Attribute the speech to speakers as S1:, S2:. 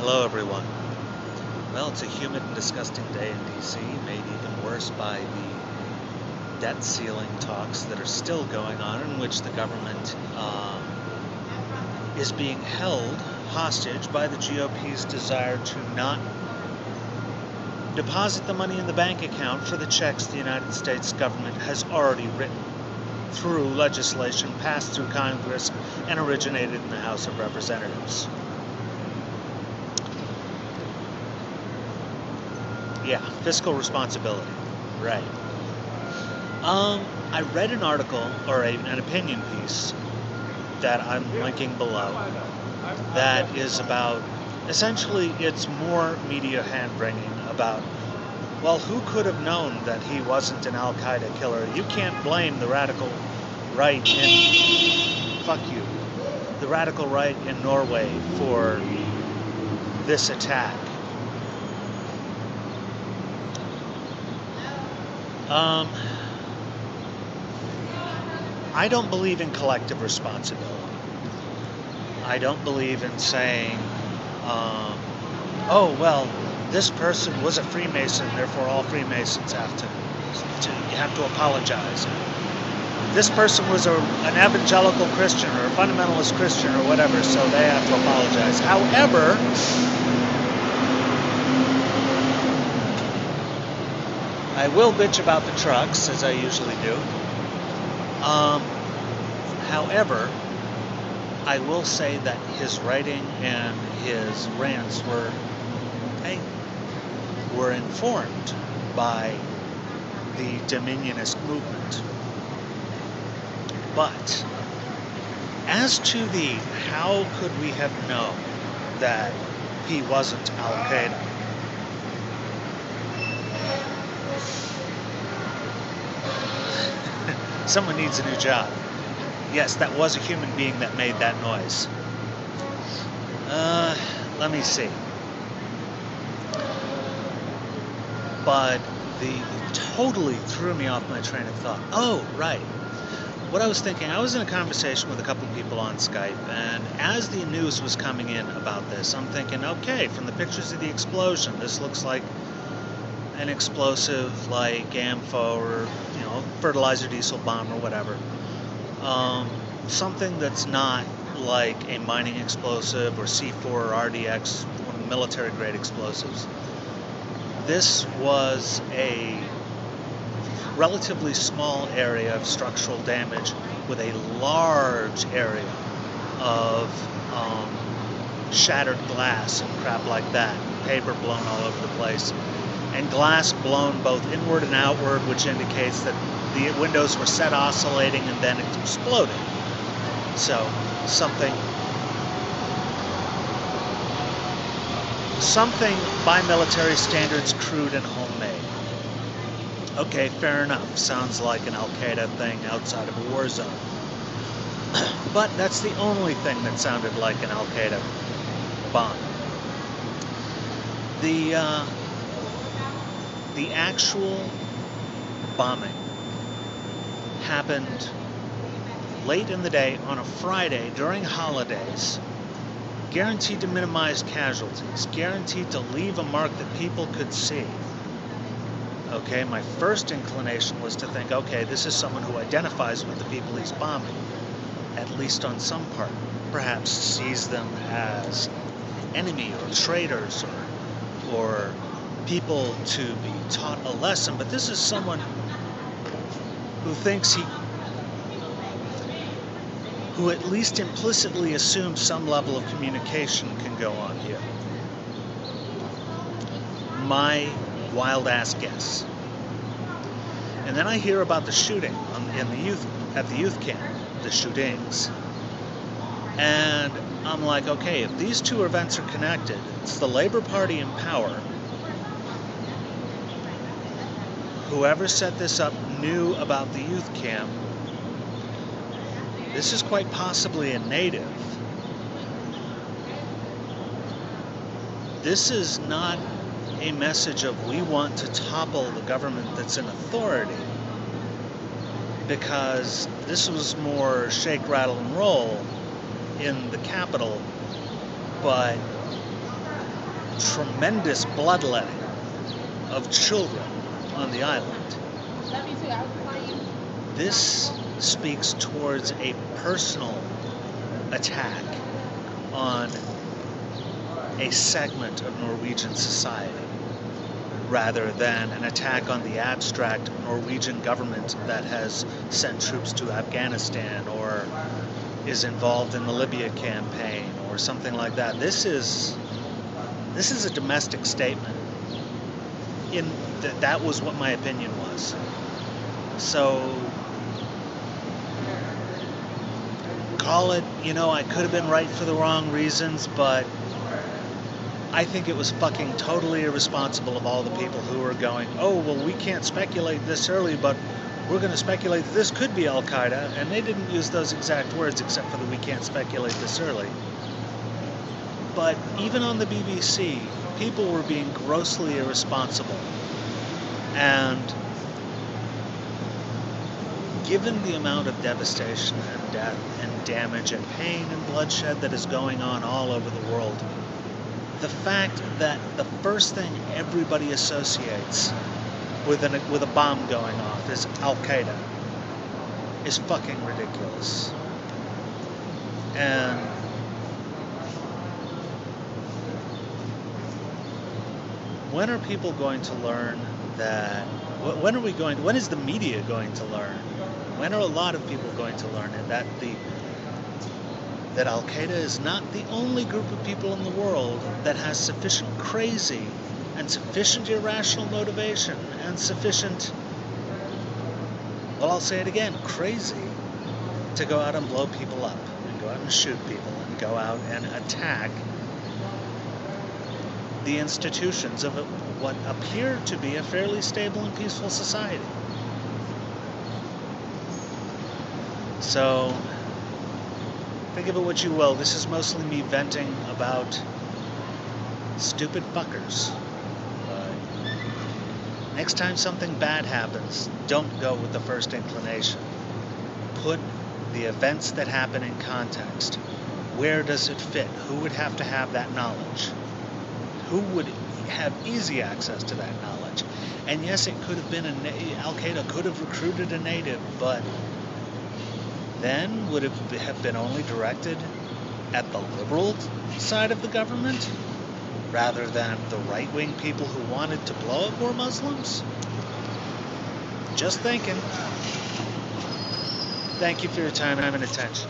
S1: Hello everyone. Well, it's a humid and disgusting day in DC, made even worse by the debt ceiling talks that are still going on, in which the government is being held hostage by the GOP's desire to not deposit the money in the bank account for the checks the United States government has already written through legislation passed through Congress and originated in the House of Representatives. Yeah, fiscal responsibility, right. I read an article, or an opinion piece, that I'm linking below, that is about, essentially it's more media hand-wringing about, well, who could have known that he wasn't an Al-Qaeda killer? You can't blame the radical right the radical right in Norway for this attack. I don't believe in collective responsibility. I don't believe in saying, oh, well, this person was a Freemason, therefore all Freemasons have to apologize. This person was an evangelical Christian or a fundamentalist Christian or whatever, so they have to apologize. However, I will bitch about the trucks, as I usually do. However, I will say that his writing and his rants were informed by the Dominionist movement. But as to the how could we have known that he wasn't Al-Qaeda, someone needs a new job. Yes, that was a human being that made that noise. Let me see. But it totally threw me off my train of thought. Oh, right. What I was thinking, I was in a conversation with a couple of people on Skype, and as the news was coming in about this, I'm thinking, okay, from the pictures of the explosion, this looks like an explosive like AMFO or, fertilizer diesel bomb or whatever. Something that's not like a mining explosive or C4 or RDX, one of the military grade explosives. This was a relatively small area of structural damage with a large area of shattered glass and crap like that, paper blown all over the place, and glass blown both inward and outward, which indicates that the windows were set oscillating and then it exploded. So something by military standards crude and homemade. Okay, fair enough. Sounds like an Al-Qaeda thing outside of a war zone. But that's the only thing that sounded like an Al-Qaeda bomb. The actual bombing happened late in the day on a Friday during holidays, guaranteed to minimize casualties, guaranteed to leave a mark that people could see. Okay, my first inclination was to think, okay, this is someone who identifies with the people he's bombing, at least on some part. Perhaps sees them as enemy or traitors or people to be taught a lesson. But this is someone who thinks who at least implicitly assumes some level of communication can go on here. My wild-ass guess. And then I hear about the shooting at the youth camp, the shootings. And I'm like, okay, if these two events are connected, it's the Labor Party in power. Whoever set this up knew about the youth camp. This is quite possibly a native. This is not a message of we want to topple the government that's in authority, because this was more shake, rattle, and roll in the Capitol, but tremendous bloodletting of children on the island. This speaks towards a personal attack on a segment of Norwegian society, rather than an attack on the abstract Norwegian government that has sent troops to Afghanistan or is involved in the Libya campaign or something like that. This is a domestic statement. That was what my opinion was. So call it, I could have been right for the wrong reasons, but I think it was fucking totally irresponsible of all the people who were going, oh, well, we can't speculate this early, but we're going to speculate that this could be Al-Qaeda, and they didn't use those exact words except for the we can't speculate this early. But even on the BBC, people were being grossly irresponsible. And given the amount of devastation and death and damage and pain and bloodshed that is going on all over the world, the fact that the first thing everybody associates with a bomb going off is Al-Qaeda is fucking ridiculous. And when are people going to learn that? When is the media going to learn? When are a lot of people going to learn it? That Al-Qaeda is not the only group of people in the world that has sufficient crazy and sufficient irrational motivation and sufficient, well, I'll say it again, crazy, to go out and blow people up and go out and shoot people and go out and attack the institutions of what appear to be a fairly stable and peaceful society. So, think of it what you will. This is mostly me venting about stupid fuckers. Next time something bad happens, don't go with the first inclination. Put the events that happen in context. Where does it fit? Who would have to have that knowledge? Who would have easy access to that knowledge? And yes, it could have been Al-Qaeda could have recruited a native, but then would it have been only directed at the liberal side of the government rather than the right-wing people who wanted to blow up more Muslims? Just thinking. Thank you for your time and attention.